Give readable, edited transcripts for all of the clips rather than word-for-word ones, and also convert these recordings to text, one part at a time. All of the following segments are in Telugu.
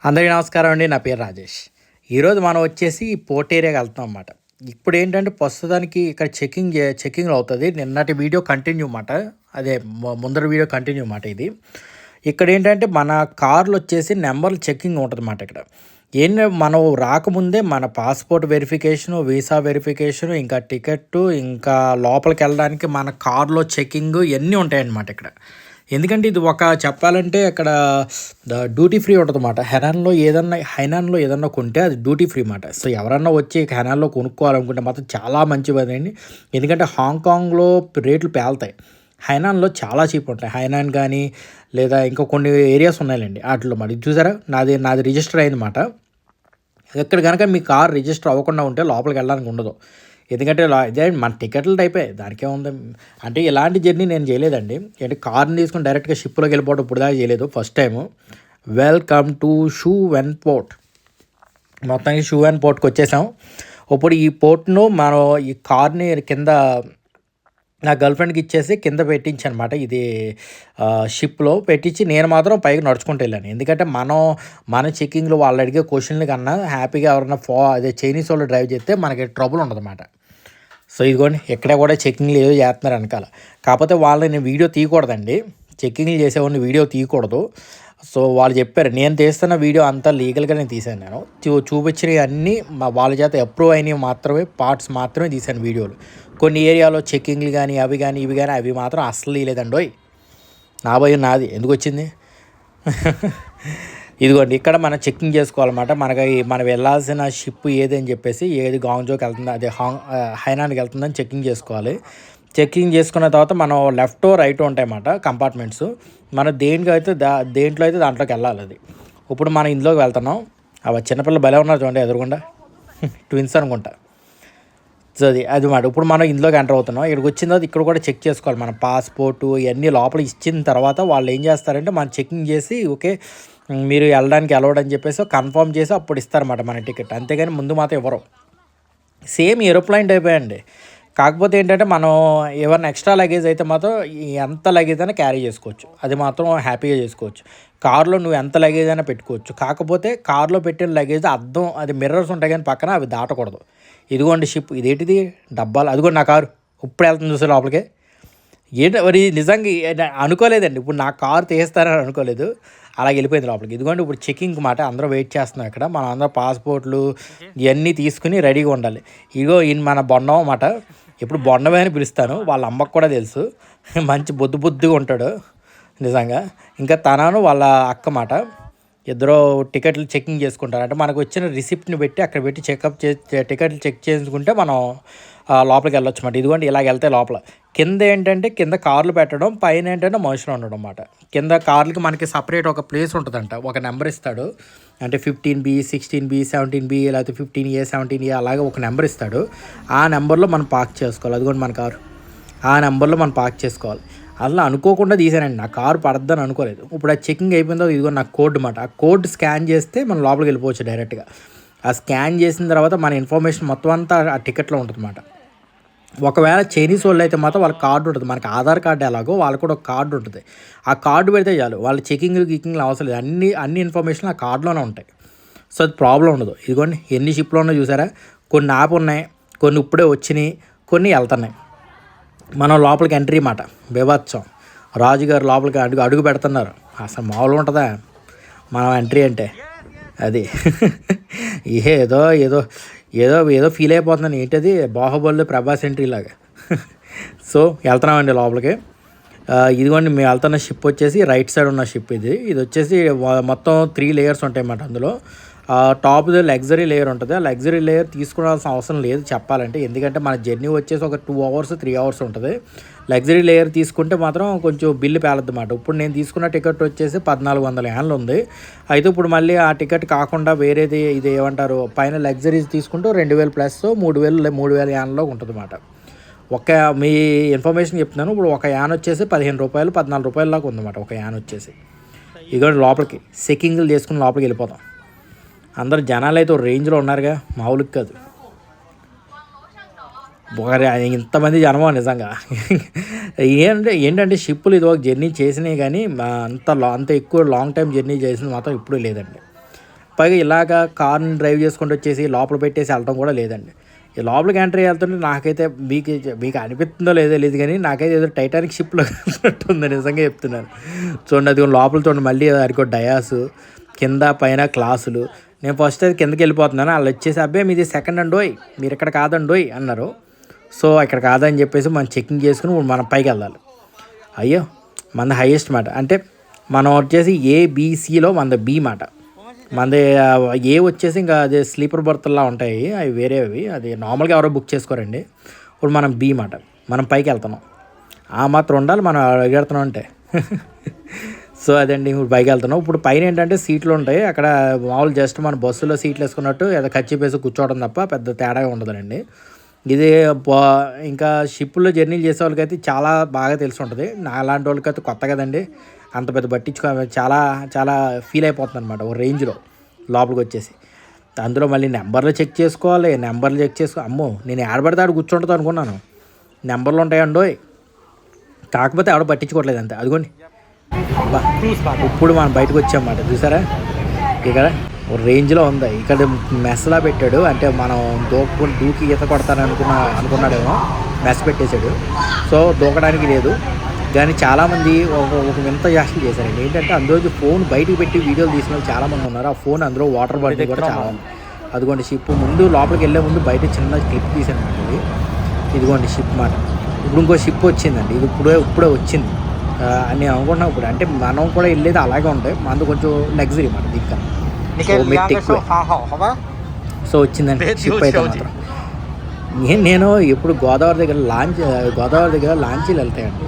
అందరికీ నమస్కారం అండి. నా పేరు రాజేష్. ఈరోజు మనం వచ్చేసి పోర్ట్ ఏరియాకి వెళ్తాం అన్నమాట. ఇప్పుడు ఏంటంటే ప్రస్తుతానికి ఇక్కడ చెకింగ్‌లో అవుతది. నిన్నటి వీడియో కంటిన్యూ మాట. అదే ముందర వీడియో కంటిన్యూ మాట ఇది. ఇక్కడేంటంటే మన కార్‌లొచ్చేసి నంబర్‌లు చెకింగ్ ఉంటదన్నమాట ఇక్కడ. మనం రాకముందే మన పాస్‌పోర్ట్ వెరిఫికేషను, వీసా వెరిఫికేషను, ఇంకా టికెట్టు, ఇంకా లోపలికెళ్ళడానికి మన కార్‌లో చెకింగు ఇయన్నీ ఉంటాయన్నమాట ఇక్కడ. ఎందుకంటే ఇది చెప్పాలంటే అక్కడ డ్యూటీ ఫ్రీ ఉంటదన్నమాట. హైనాన్‌లో ఏదన్నా కొంటే అది డ్యూటీ ఫ్రీ మాట. సో, ఎవరన్నా వచ్చి హైనాన్‌లో కొనుక్కోవాలనుకుంటే మాత్రం చాలా మంచి పనండి. ఎందుకంటే హాంకాంగ్‌లో రేట్లు పేలుతాయి. హైనాన్‌లో చాలా చీప్ ఉంటాయి. హైనాన్ గానీ, లేదా ఇంకా కొన్ని ఏరియాస్ ఉన్నాయిలెండి ఆటిల్లో మాట. ఇది చూసారా? నాది రిజిస్టర్ అయిందన్నమాట. ఇక్కడ గనక మీ కార్ రిజిస్టర్ అవ్వకుండా ఉంటే లోపలికెళ్ళడానికి ఉండదు. ఎందుకంటే ఇదే మన టికెట్ల టైపే దానికేముంది. అంటే ఇలాంటి జర్నీ నేను చేయలేదండి. అంటే కార్ని తీసుకొని డైరెక్ట్గా షిప్లోకి వెళ్ళిపోవడం ఇప్పుడు దాకా చేయలేదు, first time. Welcome to Xuwen port. మొత్తానికి షూవెన్ పోర్ట్కి వచ్చేసాం. ఇప్పుడు ఈ పోర్ట్ను మనం ఈ కార్ని కింద నా గర్ల్ఫ్రెండ్కి ఇచ్చేసి కింద పెట్టించనమాట. ఇది షిప్లో పెట్టించి నేను మాత్రం పైకి నడుచుకుంటూ వెళ్ళాను. ఎందుకంటే మన చెకింగ్లో వాళ్ళు అడిగే క్వశ్చన్ల కన్నా హ్యాపీగా ఎవరైనా అదే చైనీస్ వాళ్ళు డ్రైవ్ చేస్తే మనకి ట్రబుల్ ఉండదన్నమాట. సో ఇదిగోండి, ఇక్కడ కూడా చెకింగ్లు ఏదో చేస్తున్నారు వెనకాల. కాకపోతే వాళ్ళని నేను వీడియో తీయకూడదండి. చెకింగ్లు చేసేవాడిని వీడియో తీయకూడదు. సో వాళ్ళు చెప్పారు, నేను తీస్తున్న వీడియో అంతా లీగల్గానే తీశాను. నేను చూపించినవి అన్నీ వాళ్ళ చేత అప్రూవ్ అయినవి మాత్రమే, పార్ట్స్ మాత్రమే తీశాను వీడియోలు. కొన్ని ఏరియాలో చెక్కింగ్లు కానీ ఇవి కానీ అవి మాత్రం అస్సలు తీయలేదండోయ్. నా భయం నాది ఎందుకు వచ్చింది. ఇదిగోండి, ఇక్కడ మనం చెక్కింగ్ చేసుకోవాలన్నమాట. మనం వెళ్ళాల్సిన షిప్ ఏదని చెప్పేసి, ఏది గాంగ్జోకి వెళ్తుందో అదే హైనాన్కి వెళ్తుందని చెక్కింగ్ చేసుకోవాలి. చెక్కింగ్ చేసుకున్న తర్వాత మనం లెఫ్ట్ రైట్ ఉంటాయన్నమాట కంపార్ట్మెంట్స్. మనం దేంట్లో అయితే దాంట్లోకి వెళ్ళాలి. అది ఇప్పుడు మనం ఇందులోకి వెళ్తున్నాం. అవి చిన్నపిల్లలు భలే ఉన్నారు చూడండి ఎదురుగుండా. ట్విన్స్ అనుకుంటా. సో అది మాట. ఇప్పుడు మనం ఇందులోకి ఎంటర్ అవుతున్నాం. ఇక్కడికి వచ్చిన తర్వాత ఇక్కడ కూడా చెక్ చేసుకోవాలి. మన పాస్పోర్టు ఇవన్నీ లోపల ఇచ్చిన తర్వాత వాళ్ళు ఏం చేస్తారంటే మనం చెకింగ్ చేసి ఓకే మీరు వెళ్ళడానికి అలౌడ్ అని చెప్పేసి కన్ఫర్మ్ చేసి అప్పుడు ఇస్తారన్నమాట మన టికెట్. అంతేగాని ముందు మాత్రం ఇవ్వరు. సేమ్ ఏరోప్లేన్ టైప్ అండి. కాకపోతే ఏంటంటే మనం ఏమన్నా ఎక్స్ట్రా లగేజ్ అయితే మాత్రం ఎంత లగేజ్ అయినా క్యారీ చేసుకోవచ్చు. అది మాత్రం హ్యాపీగా చేసుకోవచ్చు. కారులో నువ్వు ఎంత లగేజ్ అయినా పెట్టుకోవచ్చు. కాకపోతే కారులో పెట్టిన లగేజ్ అది మిర్రర్స్ ఉంటాయి కానీ పక్కన అవి దాటకూడదు. ఇదిగోండి షిప్. ఇదేంటిది డబ్బాలు. అదిగోండి నా కారు ఇప్పుడు వెళ్తుంది చూసే లోపలికి. ఏంటి మరి నిజంగా అనుకోలేదండి. ఇప్పుడు నా కారు తీస్తారని అనుకోలేదు. అలాగే వెళ్ళిపోయింది లోపలికి. ఇదిగోండి ఇప్పుడు చెకింగ్ మాట. అందరూ వెయిట్ చేస్తున్నాం ఇక్కడ. మనం అందరూ పాస్పోర్ట్లు ఇవన్నీ తీసుకుని రెడీగా ఉండాలి. ఇదిగో ఈయన మన బొండం అన్నమాట. ఇప్పుడు బొండమే అని పిలుస్తాను. వాళ్ళ అమ్మకు కూడా తెలుసు. మంచి బుద్ధిగా ఉంటాడు నిజంగా. ఇంకా తనను వాళ్ళ అక్క మాట. ఇద్దరు టికెట్లు చెకింగ్ చేసుకుంటారు. అంటే మనకు వచ్చిన రిసిప్ట్ని పెట్టి అక్కడ పెట్టి టికెట్లు చెక్ చేసుకుంటే మనం లోపలికి వెళ్ళొచ్చు అన్నమాట. ఇదిగోండి ఇలాగ వెళ్తే లోపల కింద ఏంటంటే కింద కార్లు పెట్టడం, పైన ఏంటంటే మనుషులు ఉండడం అన్నమాట. కింద కార్లకి మనకి సపరేట్ ఒక ప్లేస్ ఉంటుందంట. ఒక నెంబర్ ఇస్తాడు. అంటే 15B, 16B, 17B లేకపోతే 15A, 17A అలాగే ఒక నెంబర్ ఇస్తాడు. ఆ నెంబర్లో మనం పార్క్ చేసుకోవాలి. అదిగోండి మన కారు. ఆ నెంబర్లో మనం పార్క్ చేసుకోవాలి. అలా అనుకోకుండా తీసానండి. నా కారు పడద్దని అనుకోలేదు. ఇప్పుడు ఆ చెకింగ్ అయిపోయిందో ఇదిగో నా కోడ్ మాట. ఆ కోడ్ స్కాన్ చేస్తే మనం లోపలికి వెళ్ళిపోవచ్చు డైరెక్ట్గా. ఆ స్కాన్ చేసిన తర్వాత మన ఇన్ఫర్మేషన్ మొత్తం అంతా ఆ టికెట్లో ఉంటుందన్నమాట. ఒకవేళ చైనీస్ వాళ్ళు అయితే మాత్రం వాళ్ళ కార్డు ఉంటుంది. మనకి ఆధార్ కార్డు ఎలాగో వాళ్ళకు కూడా ఒక కార్డు ఉంటుంది. ఆ కార్డు పెడితే చాలు. వాళ్ళ గిక్కింగ్లు అవసరం లేదు. అన్ని ఇన్ఫర్మేషన్ ఆ కార్డులోనే ఉంటాయి. సో అది ప్రాబ్లం ఉండదు. ఇదిగోండి ఎన్ని షిప్లో ఉన్నాయో చూసారా. కొన్ని ఆపు ఉన్నాయి, కొన్ని ఇప్పుడే వచ్చినాయి, కొన్ని వెళ్తున్నాయి. మనం లోపలికి ఎంట్రీ మాట. బీభత్సం. రాజుగారు లోపలికి అడుగు పెడుతున్నారు. అసలు మామూలుగా ఉంటుందా మనం ఎంట్రీ అంటే. అది ఏదో ఏదో ఏదో ఏదో ఫీల్ అయిపోతున్నాను. ఏంటది బాహుబలిలో ప్రభాస్ ఎంట్రీ లాగా. సో వెళ్తున్నామండి లోపలికి. ఇదిగోండి మేము వెళ్తున్న షిప్ వచ్చేసి రైట్ సైడ్ ఉన్న షిప్. ఇది వచ్చేసి మొత్తం 3 లేయర్స్ ఉంటాయి అన్నమాట. అందులో టాప్ది లగ్జరీ లేయర్ ఉంటుంది. ఆ లగ్జరీ లేయర్ తీసుకోవాల్సిన అవసరం లేదు చెప్పాలంటే. ఎందుకంటే మన జర్నీ వచ్చేసి ఒక 2 అవర్స్ 3 అవర్స్ ఉంటుంది. లగ్జరీ లేయర్ తీసుకుంటే మాత్రం కొంచెం బిల్లు పేలద్దన్నమాట. ఇప్పుడు నేను తీసుకున్న టికెట్ వచ్చేసి 1400 యాన్లు ఉంది. అయితే ఇప్పుడు మళ్ళీ ఆ టికెట్ కాకుండా వేరేది ఇది ఏమంటారు పైన లగ్జరీస్ తీసుకుంటూ 2000 ప్లస్ 3000 యాన్లో ఉంటుంది అన్నమాట. మీ ఇన్ఫర్మేషన్ చెప్తున్నాను. ఇప్పుడు ఒక యాన్ వచ్చేసి 15 రూపాయలు 14 రూపాయల దాకా ఉందన్నమాట ఒక యాన్ వచ్చేసి. ఇక లోపలికి చెకింగ్లు చేసుకుని లోపలికి వెళ్ళిపోతాం. అందరు జనాలు అయితే రేంజ్లో ఉన్నారుగా, మామూలుగా కాదు. ఇంతమంది జనమో నిజంగా. ఏంటంటే షిప్పులు ఇది ఒక జర్నీ చేసినాయి కానీ అంత ఎక్కువ లాంగ్ టైం జర్నీ చేసింది మాత్రం ఇప్పుడు లేదండి. పైగా ఇలాగ కార్ని డ్రైవ్ చేసుకుంటూ వచ్చేసి లోపల పెట్టేసి వెళ్ళడం కూడా లేదండి. ఈ లోపలికి ఎంట్రీ వెళ్తుంటే నాకైతే మీకు అనిపిస్తుందో లేదో లేదు, కానీ నాకైతే ఏదో టైటానిక్ షిప్లో ఉంది, నిజంగా చెప్తున్నాను. చూడండి అది లోపల చూడండి, మళ్ళీ అదిగో డయాసు కింద పైన క్లాసులు. నేను ఫస్ట్ అది కిందకి వెళ్ళిపోతున్నాను, వాళ్ళు వచ్చేసి అబ్బాయి మీది సెకండ్ అండోయ్, మీరు ఇక్కడ కాదండోయ్ అన్నారు. సో ఇక్కడ కాదని చెప్పేసి మనం చెకింగ్ చేసుకుని మనం పైకి వెళ్ళాలి. అయ్యో మన హైయెస్ట్ మాట, అంటే మనం వచ్చేసి ఏబిసిలో మన బి మాట. మనది ఏ వచ్చేసి ఇంకా అదే స్లీపర్ బర్త్లా ఉంటాయి, అవి వేరేవి, అది నార్మల్గా ఎవరో బుక్ చేసుకోరండి. ఇప్పుడు మనం బి మాట, మనం పైకి వెళ్తున్నాం. ఆ మాత్రం ఉండాలి మనం అడిగెడుతున్నాం అంటే. సో అదండి, ఇప్పుడు పైకి వెళ్తున్నాం. ఇప్పుడు పైన ఏంటంటే సీట్లు ఉంటాయి, అక్కడ మామూలు జస్ట్ మన బస్సులో సీట్లు వేసుకున్నట్టు ఏదో కచ్చిపేసి కూర్చోవడం తప్ప పెద్ద తేడా ఉండదండి. ఇది ఇంకా షిప్పుల్లో జర్నీలు చేసే వాళ్ళకైతే చాలా బాగా తెలిసి ఉంటుంది. నా అలాంటి వాళ్ళకైతే కొత్త కదండి, అంత పెద్ద పట్టించుకో, చాలా చాలా ఫీల్ అయిపోతుంది అనమాట ఒక రేంజ్లో లోపలికి వచ్చేసి. అందులో మళ్ళీ నెంబర్లు చెక్ చేసుకోవాలి, అమ్మో నేను ఏడబడితే ఆడ కూర్చుంటుంది అనుకున్నాను. నెంబర్లు ఉంటాయండోయ్, కాకపోతే ఆవిడ పట్టించుకోవట్లేదు అంతే. అదిగోండి ఇప్పుడు మనం బయటకు వచ్చామన్నమాట, చూసారా ఇక్కడ ఒక రేంజ్లో ఉంది. ఇక్కడ మెస్లా పెట్టాడు, అంటే మనం దూకి ఈత కొడతానని అనుకున్నాడేమో, మెస్ పెట్టేశాడు. సో దూకడానికి లేదు, కానీ చాలామంది ఒక వింత చేష్టలు చేశారండి. ఏంటంటే అందులో ఫోన్ బయటకు పెట్టి వీడియోలు తీసిన వాళ్ళు చాలామంది ఉన్నారు. ఆ ఫోన్ అందులో వాటర్ బాటిల్ కూడా చాలా ఉంది. అదిగోండి షిప్ ముందు లోపలికి వెళ్ళే ముందు బయట చిన్న క్లిప్ తీసాను అండి. ఇదిగోండి షిప్ మాట. ఇప్పుడు ఇంకో షిప్ వచ్చిందండి, ఇది ఇప్పుడే వచ్చింది అని నేను అనుకుంటున్నాను. ఇప్పుడు అంటే మనం కూడా వెళ్ళేది అలాగే ఉంటాయి, మనది కొంచెం లగ్జరీ మాట దీనికన్నా. సో వచ్చిందండి షిప్ అయితే మాత్రం. నేను ఎప్పుడు గోదావరి దగ్గర లాంచీలు వెళ్తాయండి,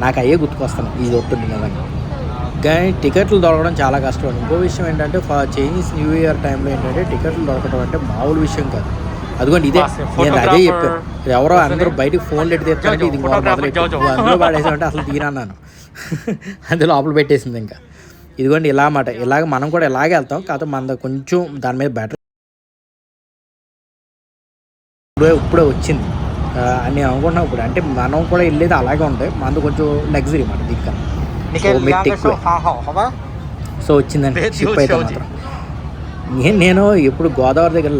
నాకు అయ్యే గుర్తుకొస్తాను ఇది వస్తుంది నిజంగా. కానీ టికెట్లు దొరకడం చాలా కష్టం అండి. ఇంకో విషయం ఏంటంటే చైనీస్ న్యూ ఇయర్ టైంలో ఏంటంటే టికెట్లు దొరకడం అంటే మామూలు విషయం కాదు. అదిగోండి ఇదే నేను అదే చెప్పాను, ఎవరో అందరూ బయటకు ఫోన్లు ఎట్టి తెస్తానంటే ఇది అందులో పాడేసామంటే అసలు తీరన్నాను. అది లోపల పెట్టేసింది ఇంకా. ఇదిగోండి ఇలా మాట, ఇలాగ మనం కూడా ఇలాగే వెళ్తాం, కాకపోతే మన కొంచెం దాని మీద బెటర్ ఇప్పుడే వచ్చింది అని నేను అనుకుంటున్నాను. ఇప్పుడు అంటే మనం కూడా వెళ్ళేది అలాగే ఉంటాయి, మనది కొంచెం లగ్జరీ మాట దీనికన్నా. సో వచ్చిందండి షిప్ అయితే మాత్రం. నేను ఎప్పుడు గోదావరి దగ్గర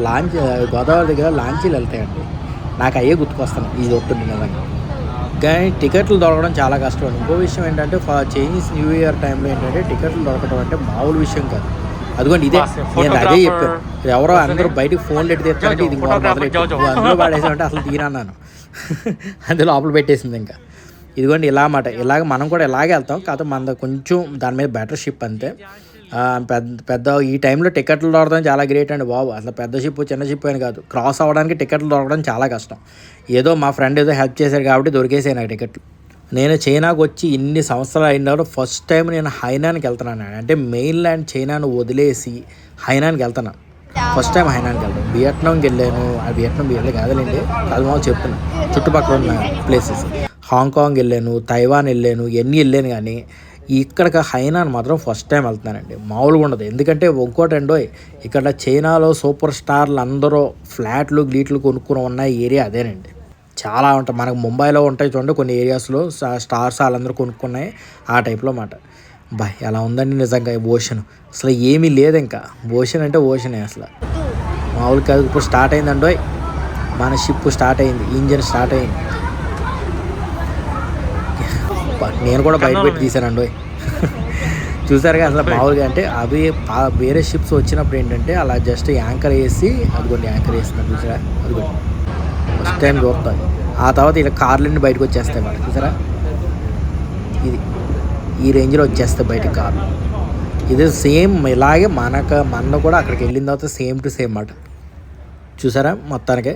లాంచీలు వెళ్తాయండి, నాకు అయ్యే గుర్తుకొస్తాను ఇది వస్తుంది నిజంగా. కానీ టికెట్లు దొరకడం చాలా కష్టం అండి. ఇంకో విషయం ఏంటంటే చైనీస్ న్యూ ఇయర్ టైంలో ఏంటంటే టికెట్లు దొరకడం అంటే మామూలు విషయం కాదు. అదిగోండి ఇదే నేను అదే చెప్పాను, ఎవరో అందరూ బయటకు ఫోన్లు ఎట్టి తెస్తానంటే ఇది అందులో పాడేసామంటే అసలు తీరన్నాను. అది లోపల పెట్టేసింది ఇంకా. ఇదిగోండి ఇలా మాట, ఇలాగ మనం కూడా ఇలాగే వెళ్తాం, కాకపోతే మన కొంచెం దాని మీద బెటర్ షిప్ అంతే. పెద్ద ఈ టైంలో టికెట్లు దొరకడం చాలా గ్రేట్ అండి బాబు. అసలు పెద్ద షిప్ చిన్న షిప్ అని కాదు, క్రాస్ అవ్వడానికి టికెట్లు దొరకడం చాలా కష్టం. ఏదో మా ఫ్రెండ్ ఏదో హెల్ప్ చేశారు కాబట్టి దొరికేసాయి నాకు టికెట్లు. నేను చైనాకు వచ్చి ఇన్ని సంవత్సరాలు అయిన ఫస్ట్ టైం నేను హైనాన్కి వెళ్తున్నాను. అంటే మెయిన్ల్యాండ్ చైనాను వదిలేసి హైనాన్కి వెళ్తున్నాను, ఫస్ట్ టైం హైనాన్కి వెళ్తాను. వియట్నాంకి వెళ్ళాను, వియట్నాం కాదులేండి, అది మాకు చెప్తున్నాను చుట్టుపక్కల ఉన్న ప్లేసెస్. హాంకాంగ్ వెళ్ళాను, తైవాన్ వెళ్ళాను, ఇవన్నీ వెళ్ళాను, కానీ ఇక్కడికి హైనాన్ మాత్రం ఫస్ట్ టైం వెళ్తున్నానండి. మామూలుగా ఉండదు, ఎందుకంటే ఇంకోటండో ఇక్కడ చైనాలో సూపర్ స్టార్లు అందరూ ఫ్లాట్లు గ్లీట్లు కొనుక్కుని ఉన్న ఏరియా అదేనండి. చాలా ఉంటాయి, మనకు ముంబైలో ఉంటాయి చూడండి కొన్ని ఏరియాస్లో స్టార్స్ వాళ్ళందరూ కొనుక్కున్నాయి, ఆ టైప్లో మాట. ఎలా ఉందండి నిజంగా ఓషన్, అసలు ఏమీ లేదు ఇంకా. ఓషన్ అంటే ఓషనే అసలు, మామూలు కాదు. ఇప్పుడు స్టార్ట్ అయిందండో మన షిప్, స్టార్ట్ అయింది, ఇంజన్ స్టార్ట్ అయింది. నేను కూడా బయట పెట్టి తీసానండో. చూసారుగా అసలు మామూలుగా అంటే అవి వేరే షిప్స్ వచ్చినప్పుడు ఏంటంటే అలా జస్ట్ యాంకర్ వేసి, అదిగోండి యాంకర్ వేస్తున్నాను చూసారా, అదిగోండి ఫస్ట్ టైం చూస్తుంది. ఆ తర్వాత ఇలా కార్లన్నీ బయటకు వచ్చేస్తాయి మాట, చూసారా ఇది ఈ రేంజ్లో వచ్చేస్తాయి బయటకు కార్లు. ఇది సేమ్ ఇలాగే మన కూడా అక్కడికి వెళ్ళిన తర్వాత సేమ్ టు సేమ్ మాట, చూసారా మొత్తానికి.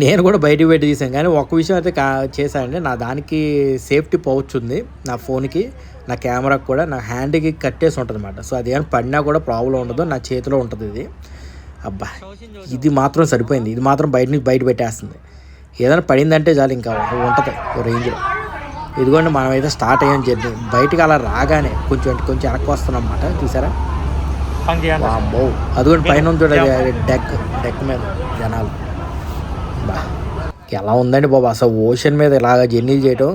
నేను కూడా బయటికి పెట్టి తీసాను, కానీ ఒక విషయం అయితే చేశానండి, నా దానికి సేఫ్టీ పౌచ్ ఉంది నా ఫోన్కి, నా కెమెరాకి కూడా, నా హ్యాండ్కి కట్టేసి ఉంటుంది అన్నమాట. సో అది ఏమైనా పడినా కూడా ప్రాబ్లం ఉండదు, నా చేతిలో ఉంటుంది ఇది. అబ్బా ఇది మాత్రం సరిపోయింది, ఇది మాత్రం బయట పెట్టేస్తుంది. ఏదైనా పడిందంటే చాలు ఇంకా ఉంటుంది ఓ రేంజ్లో. ఇదిగోండి మనమైతే స్టార్ట్ అయ్యాం జర్నీ. బయటికి అలా రాగానే కొంచెం వెనక్కి వస్తున్నాం అన్నమాట, చూసారా. వామ్మో అదిగోండి పైన చూడండి డెక్ మీద జనాలు. ఎలా ఉందండి బాబు, అసలు ఓషన్ మీద ఇలాగ జర్నీలు చేయటం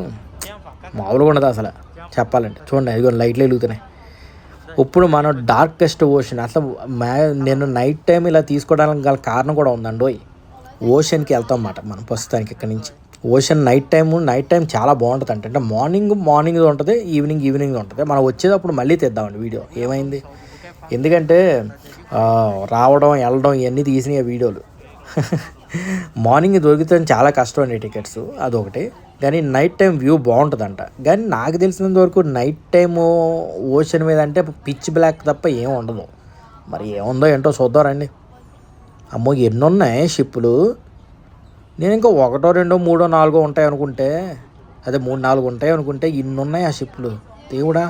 మామూలుగా ఉండదు అసలు చెప్పాలంటే. చూడండి అదిగో లైట్లు వెలుగుతున్నాయి. ఇప్పుడు మనం డార్కెస్ట్ ఓషన్ అసలు నేను నైట్ టైం ఇలా తీసుకోవడానికి గల కారణం కూడా ఉందండి. ఓషన్కి వెళ్తాం అన్నమాట మనం ప్రస్తుతానికి ఇక్కడ నుంచి. ఓషన్ నైట్ టైం చాలా బాగుంటుంది అంటే మార్నింగ్ ఉంటుంది, ఈవినింగ్ ఉంటుంది. మనం వచ్చేటప్పుడు మళ్ళీ తెద్దామండి వీడియో ఏమైంది, ఎందుకంటే రావడం వెళ్ళడం ఇవన్నీ తీసినాయి వీడియోలు. మార్నింగ్ దొరికితే చాలా కష్టం అండి టికెట్స్, అదొకటి. కానీ నైట్ టైం వ్యూ బాగుంటుందంట. కానీ నాకు తెలిసినంత వరకు నైట్ టైము ఓషన్ మీద అంటే పిచ్ బ్లాక్ తప్ప ఏం ఉండదు. మరి ఏముందో ఏంటో చూద్దాం రండి. అమ్మో ఎన్ని ఉన్నాయి షిప్పులు. నేను ఇంకా 1, 2, 3, 4 ఉంటాయి అనుకుంటే, అదే 3, 4 ఉంటాయి అనుకుంటే ఇన్ని ఉన్నాయి ఆ షిప్పులు. దేవుడా,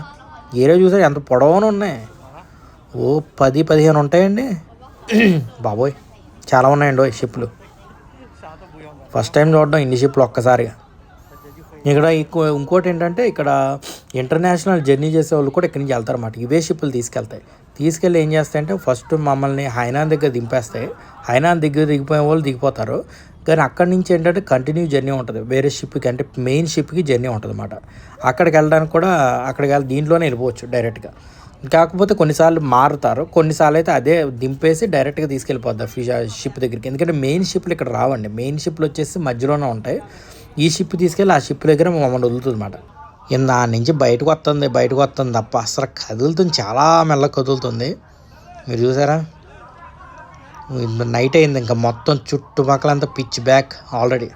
ఏరే చూసారు ఎంత పొడవున ఉన్నాయి. ఓ 10, 15 ఉంటాయండి. బాబోయ్ చాలా ఉన్నాయండి షిప్పులు. ఫస్ట్ టైం చూడడం ఇన్ని షిప్పులు ఒక్కసారిగా. ఇక్కడ ఇంకోటి ఏంటంటే ఇక్కడ ఇంటర్నేషనల్ జర్నీ చేసే వాళ్ళు కూడా ఇక్కడి నుంచి వెళ్తారన్నమాట. ఇవే షిప్పులు తీసుకెళ్ళి ఏం చేస్తాయంటే ఫస్ట్ మమ్మల్ని హైనాన్ దగ్గర దింపేస్తాయి. హైనాన్ దగ్గర దిగిపోయే వాళ్ళు దిగిపోతారు. కానీ అక్కడి నుంచి ఏంటంటే కంటిన్యూ జర్నీ ఉంటుంది వేరే షిప్కి, అంటే మెయిన్ షిప్కి జర్నీ ఉంటుంది అన్నమాట. అక్కడికి వెళ్ళడానికి కూడా దీంట్లోనే వెళ్ళిపోవచ్చు డైరెక్ట్గా. కాకపోతే కొన్నిసార్లు మారుతారు, కొన్నిసార్లు అయితే అదే దింపేసి డైరెక్ట్గా తీసుకెళ్ళిపోద్ది షిప్ దగ్గరికి. ఎందుకంటే మెయిన్ షిప్లు ఇక్కడ రావండి. మెయిన్ షిప్లు వచ్చేసి మధ్యలోనే ఉంటాయి. ఈ షిప్ తీసుకెళ్ళి ఆ షిప్ దగ్గర మమ్మల్ని వదులుతుంది అన్నమాట. దాని నుంచి బయటకు వస్తుంది తప్ప అసలు కదులుతుంది, చాలా మెల్లగా కదులుతుంది. మీరు చూసారా, నైట్ అయింది ఇంకా మొత్తం చుట్టుపక్కలంతా పిచ్ బ్యాక్ ఆల్రెడీ.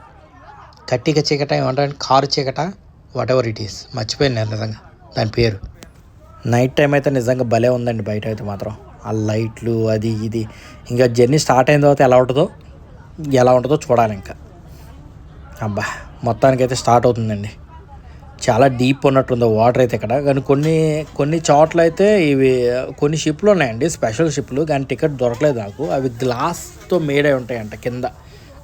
కట్టిక చీకట ఏమంటారంటే కారు చీకట, వాట్ ఎవర్ ఇట్ ఈస్, మర్చిపోయాను నేను నిజంగా దాని పేరు. నైట్ టైం అయితే నిజంగా భలే ఉందండి బయట అయితే మాత్రం. ఆ లైట్లు అది ఇది. ఇంకా జర్నీ స్టార్ట్ అయిన తర్వాత ఎలా ఉంటుందో చూడాలి ఇంకా. అబ్బా మొత్తానికైతే స్టార్ట్ అవుతుందండి. చాలా డీప్ ఉన్నట్టుంది వాటర్ అయితే ఇక్కడ. కానీ కొన్ని చోట్ల అయితే ఇవి కొన్ని షిప్లు ఉన్నాయండి, స్పెషల్ షిప్లు. కానీ టికెట్ దొరకలేదు నాకు. అవి గ్లాస్తో మేడ్ అయి ఉంటాయంట కింద,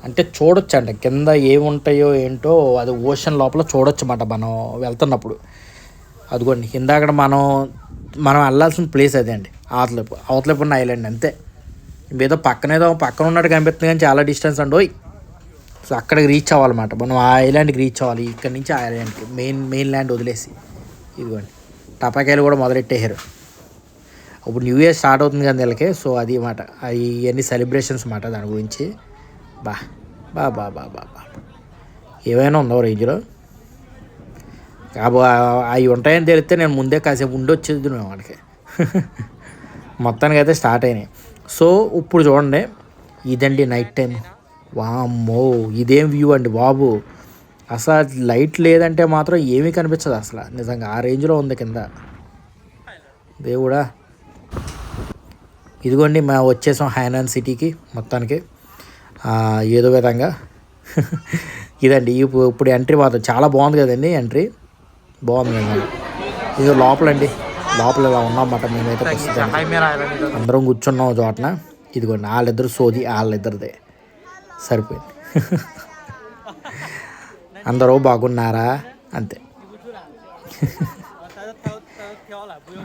అంటే చూడొచ్చు అంట కింద ఏముంటాయో ఏంటో. అది ఓషన్ లోపల చూడొచ్చు అన్నమాట మనం వెళ్తున్నప్పుడు. అదిగోండి ఇందాక మనం వెళ్ళాల్సిన ప్లేస్ అదే అండి, అవతలపు ఉన్న ఐలాండ్ అంతే. ఏదో పక్కన ఉన్నట్టు కనిపిస్తుంది కానీ చాలా డిస్టెన్స్ అండి. సో అక్కడికి రీచ్ అవ్వాలన్నమాట మనం, ఆ ఐలాండ్కి రీచ్ అవ్వాలి. ఇక్కడ నుంచి ఆ ఐలాండ్కి మెయిన్ ల్యాండ్ వదిలేసి. ఇదిగోండి టపాకాయలు కూడా మొదలెట్టేశారు. ఇప్పుడు న్యూ ఇయర్ స్టార్ట్ అవుతుంది కదా నెలకే. సో అది మాట, ఇవన్నీ సెలబ్రేషన్స్ మాట. దాని గురించి బా ఏమైనా ఉందో రేంజ్లో. అవి ఉంటాయని తెలిస్తే నేను ముందే కాసేపు ఉండొచ్చేది వాడికి. మొత్తానికి అయితే స్టార్ట్ అయినాయి. సో ఇప్పుడు చూడండి, ఇదండి నైట్ టైం. వామ్మో ఇదేం వ్యూ అండి బాబు. అసలు లైట్ లేదంటే మాత్రం ఏమీ కనిపించదు అసలు, నిజంగా ఆ రేంజ్లో ఉంది కింద. దేవుడా, ఇదిగోండి మేము వచ్చేసాం హైనాన్ సిటీకి మొత్తానికి ఏదో విధంగా. ఇదండి ఇప్పుడు ఎంట్రీ మాత్రం చాలా బాగుంది కదండి. ఎంట్రీ బాగుంది కదండి. ఇది లోపల ఇలా ఉన్నామన్నమాట మేమైతే. అందరం కూర్చున్నాం చోటన. ఇదిగోండి వాళ్ళిద్దరు సోది, వాళ్ళిద్దరిదే సరిపోయింది. అందరూ బాగున్నారా అంతే.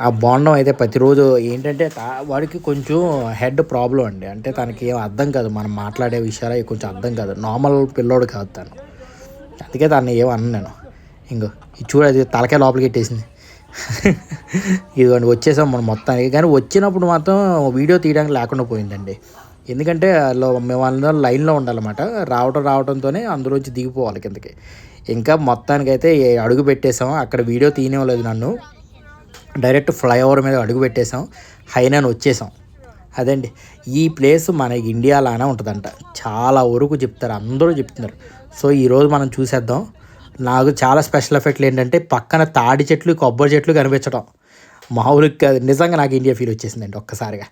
ఆ బాండం అయితే ప్రతిరోజు ఏంటంటే వాడికి కొంచెం హెడ్ ప్రాబ్లం అండి. అంటే తనకి ఏం అర్థం కాదు, మనం మాట్లాడే విషయాలు కొంచెం అర్థం కాదు. నార్మల్ పిల్లోడు కాదు తను. అందుకే తను ఏమన్నా నేను ఇంకో చూడది తలకాయ లోపలికి పెట్టేసింది. ఇదిగోండి వచ్చేసాం మనం మొత్తానికి. కానీ వచ్చినప్పుడు మాత్రం వీడియో తీయడానికి లేకుండా పోయిందండి. ఎందుకంటే మేము అందరం లైన్లో ఉండాలన్నమాట. రావడంతోనే అందులోంచి దిగిపోవాలి కిందకి. ఇంకా మొత్తానికైతే అడుగు పెట్టేసాం. అక్కడ వీడియో తీయనివ్వలేదు నన్ను. డైరెక్ట్ ఫ్లైఓవర్ మీద అడుగు పెట్టేసాం, హైనాన్ వచ్చేసాం. అదండి ఈ ప్లేస్ మన ఇండియాలానే ఉంటుందంట. చాలా వరకు చెప్తారు, అందరూ చెప్తున్నారు. సో ఈరోజు మనం చూసేద్దాం. నాకు చాలా స్పెషల్ ఎఫెక్ట్లు ఏంటంటే పక్కన తాడి చెట్లు, కొబ్బరి చెట్లు కనిపించడం మామూలుగా నిజంగా నాకు ఇండియా ఫీల్ వచ్చేసిందండి ఒక్కసారిగా.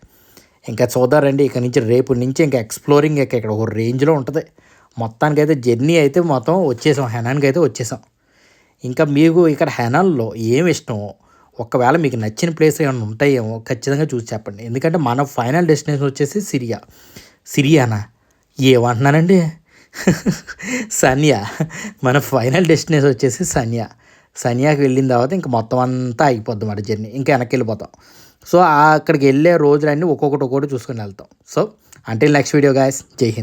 ఇంకా చూద్దారండి ఇక నుంచి రేపు నుంచి ఇంకా ఎక్స్ప్లోరింగ్ ఇక్కడ ఒక రేంజ్లో ఉంటుంది. మొత్తానికైతే జర్నీ అయితే మొత్తం వచ్చేసాం, హెనాన్కి అయితే వచ్చేసాం. ఇంకా మీకు ఇక్కడ హెనాన్లో ఏమి ఇష్టమో, ఒకవేళ మీకు నచ్చిన ప్లేస్ ఏమైనా ఉంటాయేమో ఖచ్చితంగా చూసి చెప్పండి. ఎందుకంటే మన ఫైనల్ డెస్టినేషన్ వచ్చేసి సిరియానా ఏమంటున్నానండి, సన్యా. మన ఫైనల్ డెస్టినేషన్ వచ్చేసి సన్యాకి వెళ్ళిన తర్వాత ఇంకా మొత్తం అంతా అయిపోద్ది మాట జర్నీ, ఇంకా వెనక్కి వెళ్ళిపోతాం. సో అక్కడికి వెళ్ళే రోజులన్నీ ఒక్కొక్కటి చూసుకొని వెళ్తాం. So until next video guys, జై హింద్.